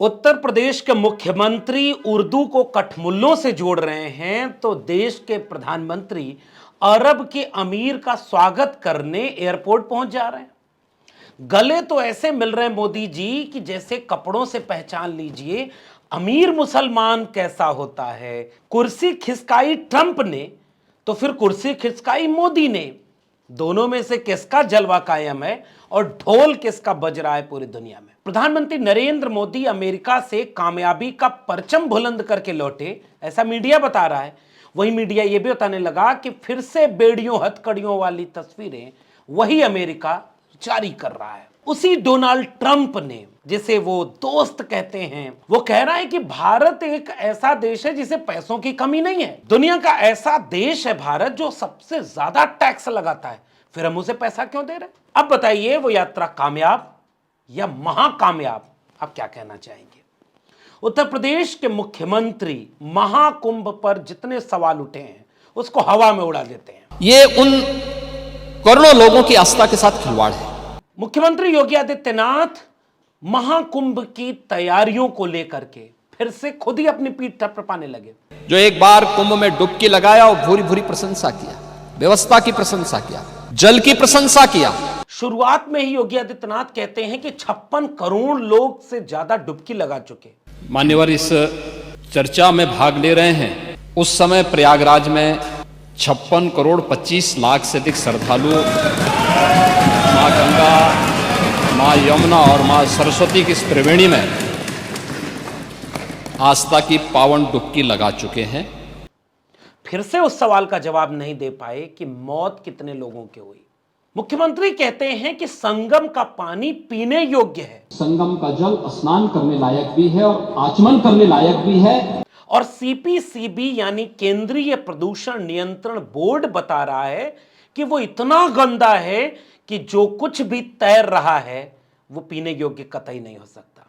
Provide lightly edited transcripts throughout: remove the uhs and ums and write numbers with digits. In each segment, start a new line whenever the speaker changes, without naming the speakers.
उत्तर प्रदेश के मुख्यमंत्री उर्दू को कठमुल्लों से जोड़ रहे हैं तो देश के प्रधानमंत्री अरब के अमीर का स्वागत करने एयरपोर्ट पहुंच जा रहे हैं। गले तो ऐसे मिल रहे हैं मोदी जी कि जैसे कपड़ों से पहचान लीजिए अमीर मुसलमान कैसा होता है। कुर्सी खिसकाई ट्रंप ने तो फिर कुर्सी खिसकाई मोदी ने। दोनों में से किसका जलवा कायम है और ढोल किसका बज रहा है पूरी दुनिया में। प्रधानमंत्री नरेंद्र मोदी अमेरिका से कामयाबी का परचम बुलंद करके लौटे, ऐसा मीडिया बता रहा है। वही मीडिया यह भी बताने लगा कि फिर से बेड़ियों हथकड़ियों वाली तस्वीरें वही अमेरिका जारी कर रहा है। उसी डोनाल्ड ट्रंप ने, जिसे वो दोस्त कहते हैं, वो कह रहा है कि भारत एक ऐसा देश है जिसे पैसों की कमी नहीं है। दुनिया का ऐसा देश है भारत जो सबसे ज्यादा टैक्स लगाता है, फिर हम उसे पैसा क्यों दे रहे हैं। अब बताइए वो यात्रा कामयाब या महाकामयाब, आप क्या कहना चाहेंगे। उत्तर प्रदेश के मुख्यमंत्री महाकुंभ पर जितने सवाल उठे हैं उसको हवा में उड़ा देते हैं।
ये उन करोड़ों लोगों की आस्था के साथ खिलवाड़ है।
मुख्यमंत्री योगी आदित्यनाथ महाकुंभ की तैयारियों को लेकर के फिर से खुद ही अपनी पीठ थपथपाने लगे।
जो एक बार कुंभ में डुबकी लगाया और भूरी भूरी प्रशंसा किया, व्यवस्था की प्रशंसा किया, जल की प्रशंसा किया।
शुरुआत में ही योगी आदित्यनाथ कहते हैं कि 56 करोड़ लोग से ज्यादा डुबकी लगा चुके।
मान्यवर इस चर्चा में भाग ले रहे हैं। उस समय प्रयागराज में 56 करोड़ 25 लाख से अधिक श्रद्धालु मां गंगा, मां यमुना और मां सरस्वती की इस त्रिवेणी में आस्था की पावन डुबकी लगा चुके हैं।
फिर से उस सवाल का जवाब नहीं दे पाए कि मौत कितने लोगों की हुई। मुख्यमंत्री कहते हैं कि संगम का पानी पीने योग्य है।
संगम का जल स्नान करने लायक भी है और आचमन करने लायक भी है।
और सीपीसीबी यानी केंद्रीय प्रदूषण नियंत्रण बोर्ड बता रहा है कि वो इतना गंदा है कि जो कुछ भी तैर रहा है वो पीने योग्य कतई नहीं हो सकता।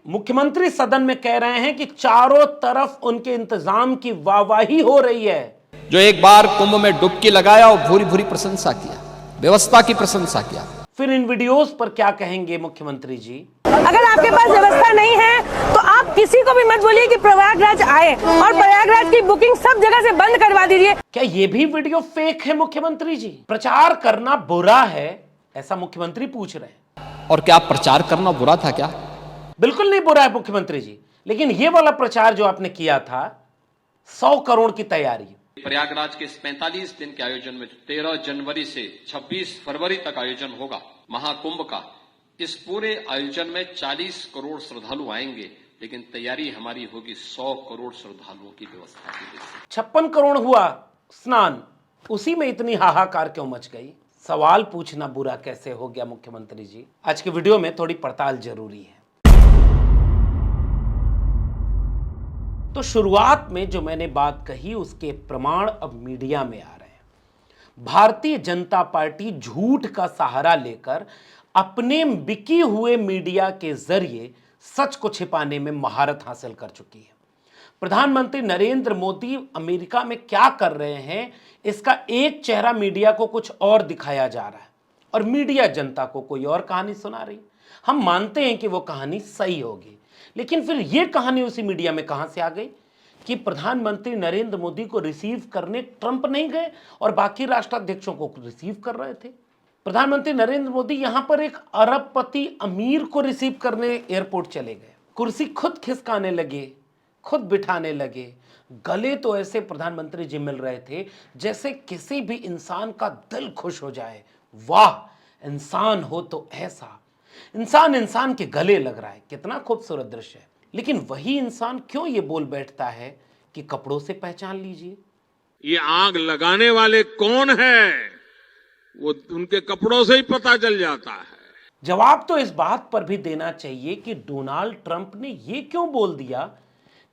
मुख्यमंत्री सदन में कह रहे हैं कि चारों तरफ उनके इंतजाम की वाहवाही हो रही है।
जो एक बार कुंभ में डुबकी लगाया और भूरी भूरी प्रशंसा किया, व्यवस्था की प्रशंसा किया।
फिर इन वीडियोस पर क्या कहेंगे मुख्यमंत्री जी।
अगर आपके पास व्यवस्था नहीं है तो आप किसी को भी मत बोलिए कि प्रयागराज आए और प्रयागराज की बुकिंग सब जगह से बंद करवा दीजिए।
क्या ये भी वीडियो फेक है मुख्यमंत्री जी? प्रचार करना बुरा है ऐसा मुख्यमंत्री पूछ रहे हैं।
और क्या प्रचार करना बुरा था क्या?
बिल्कुल नहीं बुरा है मुख्यमंत्री जी, लेकिन ये वाला प्रचार जो आपने किया था 100 करोड़ की तैयारी।
प्रयागराज के इस 45 दिन के आयोजन में 13 जनवरी से 26 फरवरी तक आयोजन होगा महाकुंभ का। इस पूरे आयोजन में 40 करोड़ श्रद्धालु आएंगे, लेकिन तैयारी हमारी होगी 100 करोड़ श्रद्धालुओं की व्यवस्था के लिए।
56 करोड़ हुआ स्नान, उसी में इतनी हाहाकार क्यों मच गई? सवाल पूछना बुरा कैसे हो गया मुख्यमंत्री जी? आज के वीडियो में थोड़ी पड़ताल जरूरी है। तो शुरुआत में जो मैंने बात कही उसके प्रमाण अब मीडिया में आ रहे हैं। भारतीय जनता पार्टी झूठ का सहारा लेकर अपने बिकी हुए मीडिया के जरिए सच को छिपाने में महारत हासिल कर चुकी है। प्रधानमंत्री नरेंद्र मोदी अमेरिका में क्या कर रहे हैं इसका एक चेहरा मीडिया को कुछ और दिखाया जा रहा है और मीडिया जनता को कोई और कहानी सुना रही। हम मानते हैं कि वो कहानी सही होगी, लेकिन फिर यह कहानी उसी मीडिया में कहां से आ गई कि प्रधानमंत्री नरेंद्र मोदी को रिसीव करने ट्रंप नहीं गए और बाकी राष्ट्राध्यक्षों को रिसीव कर रहे थे। प्रधानमंत्री नरेंद्र मोदी यहां पर एक अरबपति अमीर को रिसीव करने एयरपोर्ट चले गए। कुर्सी खुद खिसकाने लगे, खुद बिठाने लगे। गले तो ऐसे प्रधानमंत्री जी मिल रहे थे जैसे किसी भी इंसान का दिल खुश हो जाए। वाह, इंसान हो तो ऐसा। इंसान इंसान के गले लग रहा है, कितना खूबसूरत दृश्य है। लेकिन वही इंसान क्यों ये बोल बैठता है कि कपड़ों से पहचान लीजिए।
ये आग लगाने वाले कौन है वो उनके कपड़ों से ही पता चल जाता है।
जवाब तो इस बात पर भी देना चाहिए कि डोनाल्ड ट्रंप ने ये क्यों बोल दिया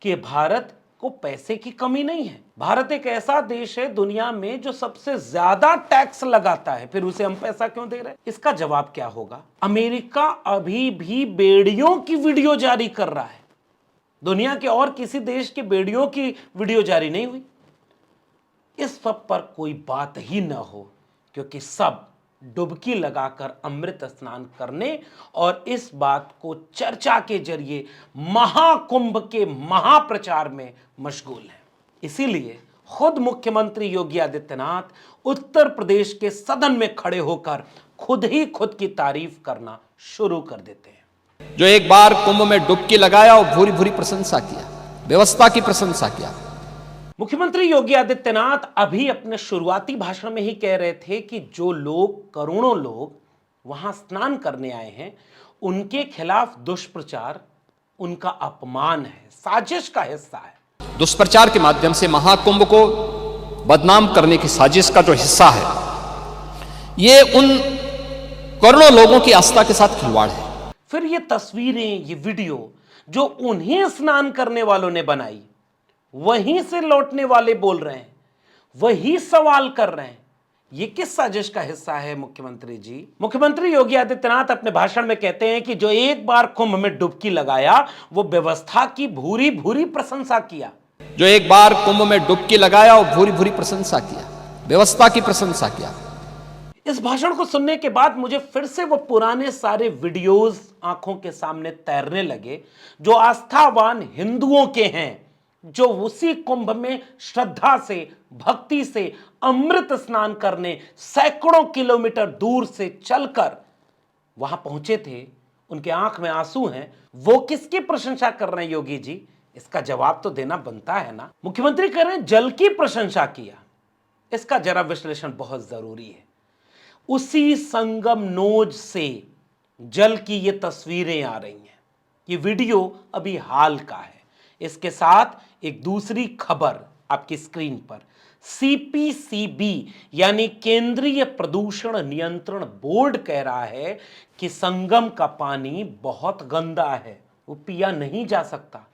कि भारत को पैसे की कमी नहीं है। भारत एक ऐसा देश है दुनिया में जो सबसे ज्यादा टैक्स लगाता है, फिर उसे हम पैसा क्यों दे रहे हैं? इसका जवाब क्या होगा? अमेरिका अभी भी बेड़ियों की वीडियो जारी कर रहा है। दुनिया के और किसी देश के बेड़ियों की वीडियो जारी नहीं हुई। इस सब पर कोई बात ही न हो, क्योंकि सब डुबकी लगाकर अमृत स्नान करने और इस बात को चर्चा के जरिए महाकुंभ के महाप्रचार में मशगूल हैं। इसीलिए खुद मुख्यमंत्री योगी आदित्यनाथ उत्तर प्रदेश के सदन में खड़े होकर खुद ही खुद की तारीफ करना शुरू कर देते हैं।
जो एक बार कुंभ में डुबकी लगाया और भूरी भूरी प्रशंसा किया, व्यवस्था की प्रशंसा किया।
मुख्यमंत्री योगी आदित्यनाथ अभी अपने शुरुआती भाषण में ही कह रहे थे कि जो लोग, करोड़ों लोग वहां स्नान करने आए हैं, उनके खिलाफ दुष्प्रचार उनका अपमान है, साजिश का हिस्सा है।
दुष्प्रचार के माध्यम से महाकुंभ को बदनाम करने की साजिश का जो हिस्सा है, ये उन करोड़ों लोगों की आस्था के साथ खिलवाड़ है।
फिर ये तस्वीरें, ये वीडियो जो उन्हें स्नान करने वालों ने बनाई, वहीं से लौटने वाले बोल रहे हैं, वही सवाल कर रहे हैं, ये किस साजिश का हिस्सा है मुख्यमंत्री जी? मुख्यमंत्री योगी आदित्यनाथ अपने भाषण में कहते हैं कि जो एक बार कुंभ में डुबकी लगाया वो व्यवस्था की भूरी भूरी प्रशंसा किया।
जो एक बार कुंभ में डुबकी लगाया और भूरी भूरी प्रशंसा किया, व्यवस्था की प्रशंसा किया।
इस भाषण को सुनने के बाद मुझे फिर से वो पुराने सारे वीडियोस आंखों के सामने तैरने लगे जो आस्थावान हिंदुओं के हैं, जो उसी कुंभ में श्रद्धा से, भक्ति से अमृत स्नान करने सैकड़ों किलोमीटर दूर से चलकर वहां पहुंचे थे। उनके आंख में आंसू हैं। वो किसकी प्रशंसा कर रहे हैं योगी जी? इसका जवाब तो देना बनता है ना। मुख्यमंत्री कह रहे हैं जल की प्रशंसा किया। इसका जरा विश्लेषण बहुत जरूरी है। उसी संगम नोज से जल की ये तस्वीरें आ रही हैं। ये वीडियो अभी हाल का है। इसके साथ एक दूसरी खबर आपकी स्क्रीन पर। सीपीसीबी यानी केंद्रीय प्रदूषण नियंत्रण बोर्ड कह रहा है कि संगम का पानी बहुत गंदा है, वो पिया नहीं जा सकता।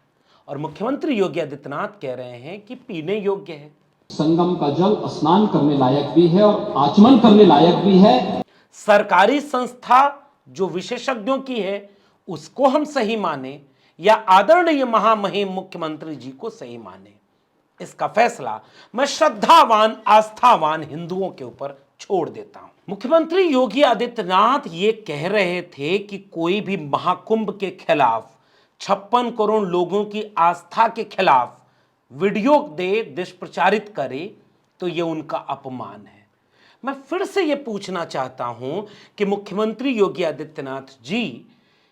और मुख्यमंत्री योगी आदित्यनाथ कह रहे हैं कि पीने योग्य है।
संगम का जल स्नान करने लायक भी है और आचमन करने लायक भी है।
सरकारी संस्था जो विशेषज्ञों की है उसको हम सही माने या आदरणीय महामहिम मुख्यमंत्री जी को सही माने, इसका फैसला मैं श्रद्धावान, आस्थावान हिंदुओं के ऊपर छोड़ देता हूं। मुख्यमंत्री योगी आदित्यनाथ ये कह रहे थे कि कोई भी महाकुंभ के खिलाफ, 56 करोड़ लोगों की आस्था के खिलाफ वीडियो दे, दुष्प्रचारित करे तो ये उनका अपमान है। मैं फिर से ये पूछना चाहता हूं कि मुख्यमंत्री योगी आदित्यनाथ जी,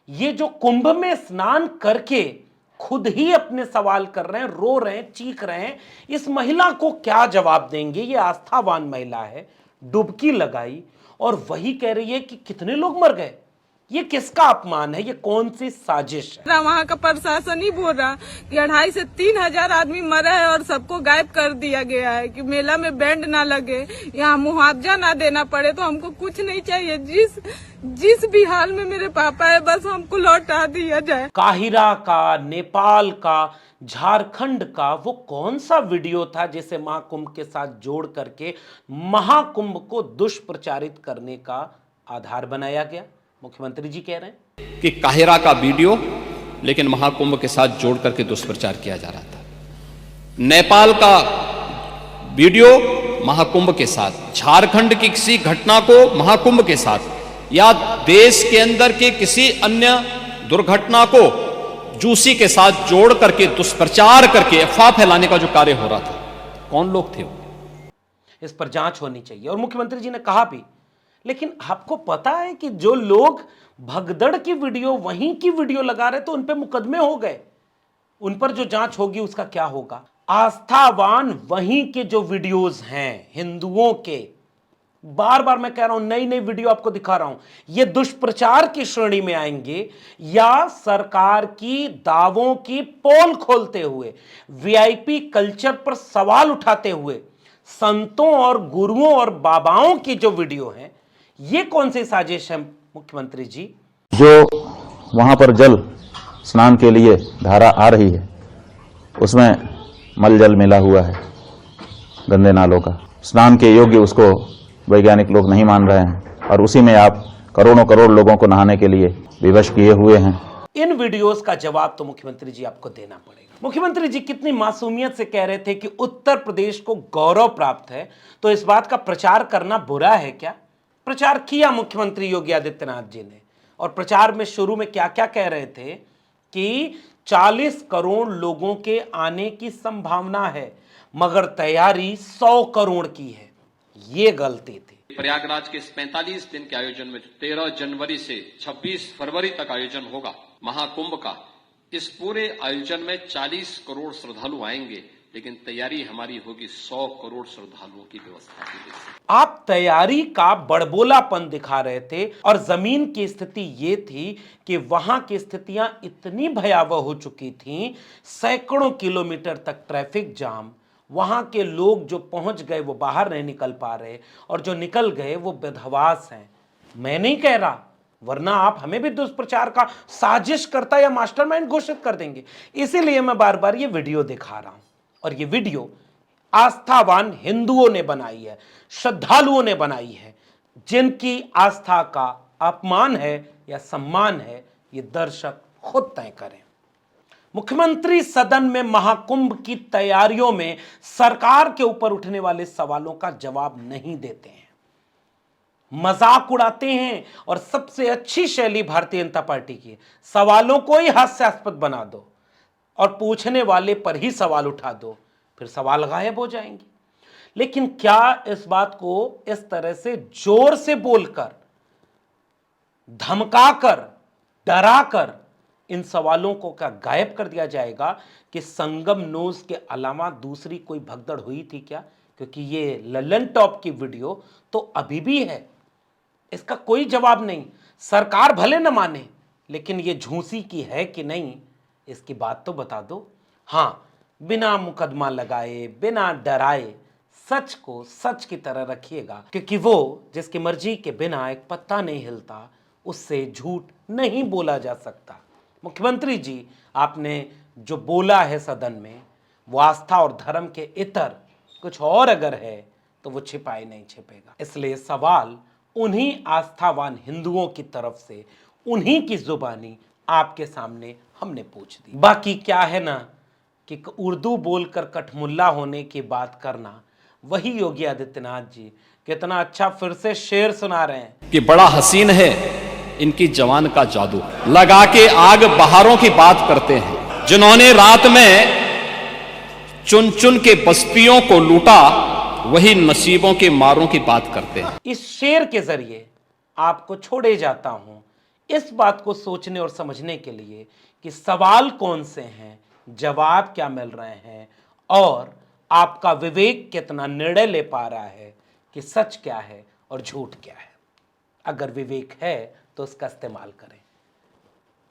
ये जो कुंभ में स्नान करके खुद ही अपने सवाल कर रहे हैं, रो रहे हैं, चीख रहे हैं, इस महिला को क्या जवाब देंगे? ये आस्थावान महिला है, डुबकी लगाई और वही कह रही है कि कितने लोग मर गए। ये किसका अपमान है? ये कौन सी साजिश है?
वहाँ का प्रशासन ही बोल रहा कि 2,500 से 3,000 आदमी मरा है और सबको गायब कर दिया गया है कि मेला में बैंड ना लगे, यहाँ मुआवजा ना देना पड़े। तो हमको कुछ नहीं चाहिए, जिस भी हाल में मेरे पापा है बस हमको लौटा दिया जाए।
काहिरा का, नेपाल का, झारखंड का वो कौन सा वीडियो था जिसे महाकुंभ के साथ जोड़ करके महाकुंभ को दुष्प्रचारित करने का आधार बनाया गया? मुख्यमंत्री जी कह रहे हैं
कि काहिरा का वीडियो लेकिन महाकुंभ के साथ जोड़ करके दुष्प्रचार किया जा रहा था। नेपाल का वीडियो महाकुंभ के साथ, झारखंड की किसी घटना को महाकुंभ के साथ, या देश के अंदर के किसी अन्य दुर्घटना को जूसी के साथ जोड़ करके दुष्प्रचार करके अफवाह फैलाने का जो कार्य हो रहा था, कौन लोग थे वो?
इस पर जांच होनी चाहिए। और मुख्यमंत्री जी ने कहा भी, लेकिन आपको पता है कि जो लोग भगदड़ की वीडियो, वहीं की वीडियो लगा रहे तो उन पे मुकदमे हो गए। उन पर जो जांच होगी उसका क्या होगा? आस्थावान वहीं के जो वीडियोस हैं हिंदुओं के, बार बार मैं कह रहा हूं, नई नई वीडियो आपको दिखा रहा हूं, ये दुष्प्रचार की श्रेणी में आएंगे या सरकार की दावों की पोल खोलते हुए, वीआईपी कल्चर पर सवाल उठाते हुए संतों और गुरुओं और बाबाओं की जो वीडियो है, ये कौन सी साजिश है मुख्यमंत्री जी?
जो वहां पर जल स्नान के लिए धारा आ रही है उसमें मल जल मिला हुआ है, गंदे नालों का, स्नान के योग्य उसको वैज्ञानिक लोग नहीं मान रहे हैं और उसी में आप करोड़ों करोड़ लोगों को नहाने के लिए विवश किए हुए हैं।
इन वीडियोस का जवाब तो मुख्यमंत्री जी आपको देना पड़ेगा। मुख्यमंत्री जी कितनी मासूमियत से कह रहे थे कि उत्तर प्रदेश को गौरव प्राप्त है, तो इस बात का प्रचार करना बुरा है क्या? प्रचार किया मुख्यमंत्री योगी आदित्यनाथ जी ने, और प्रचार में शुरू में क्या क्या कह रहे थे कि 40 करोड़ लोगों के आने की संभावना है, मगर तैयारी 100 करोड़ की है। ये गलती थी।
प्रयागराज के इस 45 दिन के आयोजन में 13 जनवरी से 26 फरवरी तक आयोजन होगा महाकुंभ का। इस पूरे आयोजन में 40 करोड़ श्रद्धालु आएंगे, लेकिन तैयारी हमारी होगी 100 करोड़ श्रद्धालुओं की व्यवस्था के लिए।
आप तैयारी का बड़बोलापन दिखा रहे थे, और जमीन की स्थिति ये थी कि वहां की स्थितियां इतनी भयावह हो चुकी थीं, सैकड़ों किलोमीटर तक ट्रैफिक जाम, वहां के लोग जो पहुंच गए वो बाहर नहीं निकल पा रहे, और जो निकल गए वो विधवास हैं। मैं नहीं कह रहा, वरना आप हमें भी दुष्प्रचार का साजिशकर्ता या मास्टरमाइंड घोषित कर देंगे। इसीलिए मैं बार बार ये वीडियो दिखा रहा हूं, और ये वीडियो आस्थावान हिंदुओं ने बनाई है, श्रद्धालुओं ने बनाई है। जिनकी आस्था का अपमान है या सम्मान है, ये दर्शक खुद तय करें। मुख्यमंत्री सदन में महाकुंभ की तैयारियों में सरकार के ऊपर उठने वाले सवालों का जवाब नहीं देते हैं, मजाक उड़ाते हैं, और सबसे अच्छी शैली भारतीय जनता पार्टी की है, सवालों को ही हास्यास्पद बना दो और पूछने वाले पर ही सवाल उठा दो, फिर सवाल गायब हो जाएंगे। लेकिन क्या इस बात को इस तरह से जोर से बोलकर, धमकाकर, डराकर इन सवालों को क्या गायब कर दिया जाएगा कि संगम न्यूज के अलावा दूसरी कोई भगदड़ हुई थी क्या? क्योंकि ये ललन टॉप की वीडियो तो अभी भी है, इसका कोई जवाब नहीं। सरकार भले न माने, लेकिन ये झूसी की है कि नहीं, इसकी बात तो बता दो। हां, बिना मुकदमा लगाए, बिना डराए सच को सच की तरह रखिएगा, क्योंकि वो जिसकी मर्जी के बिना एक पत्ता नहीं हिलता, उससे झूठ नहीं बोला जा सकता। मुख्यमंत्री जी, आपने जो बोला है सदन में, वो आस्था और धर्म के इतर कुछ और अगर है तो वो छिपाए नहीं छिपेगा। इसलिए सवाल उन्हीं आस्थावान हिंदुओं की तरफ से, उन्हीं की जुबानी आपके सामने हमने पूछ दी। बाकी क्या है ना कि उर्दू बोलकर कठमुल्ला होने की बात करना, वही योगी आदित्यनाथ जी कितना अच्छा फिर से शेर सुना रहे हैं
कि बड़ा हसीन है इनकी जवान का जादू, लगा के आग बहारों की बात करते हैं, जिन्होंने रात में चुन चुन के बस्तियों को लूटा, वही नसीबों के मारों की बात करते हैं।
इस शेर के जरिए आपको छोड़े जाता हूं इस बात को सोचने और समझने के लिए कि सवाल कौन से हैं, जवाब क्या मिल रहे हैं, और आपका विवेक कितना निर्णय ले पा रहा है कि सच क्या है और झूठ क्या है। अगर विवेक है तो उसका इस्तेमाल करें।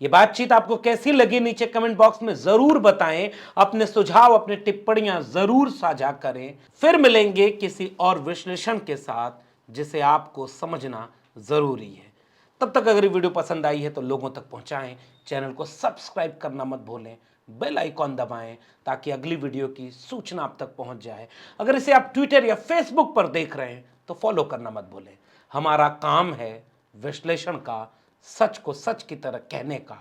ये बातचीत आपको कैसी लगी नीचे कमेंट बॉक्स में जरूर बताएं। अपने सुझाव, अपने टिप्पणियां जरूर साझा करें। फिर मिलेंगे किसी और विश्लेषण के साथ जिसे आपको समझना जरूरी है। तब तक अगर ये वीडियो पसंद आई है तो लोगों तक पहुंचाएं, चैनल को सब्सक्राइब करना मत भूलें, बेल आइकॉन दबाएं ताकि अगली वीडियो की सूचना आप तक पहुंच जाए। अगर इसे आप ट्विटर या फेसबुक पर देख रहे हैं तो फॉलो करना मत भूलें। हमारा काम है विश्लेषण का, सच को सच की तरह कहने का।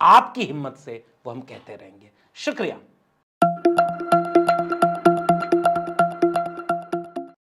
आपकी हिम्मत से वो हम कहते रहेंगे। शुक्रिया।